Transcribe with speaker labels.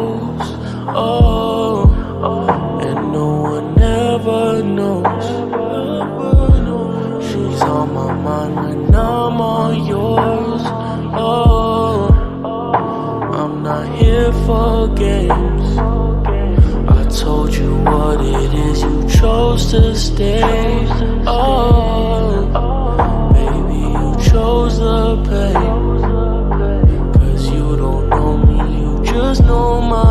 Speaker 1: close. Oh, and no one ever knows. She's on my mind when I'm on yours. Oh, I'm not here for games. I told you what it is, you chose to stay. Oh, baby, you chose the pain. 'Cause you don't know me, you just know my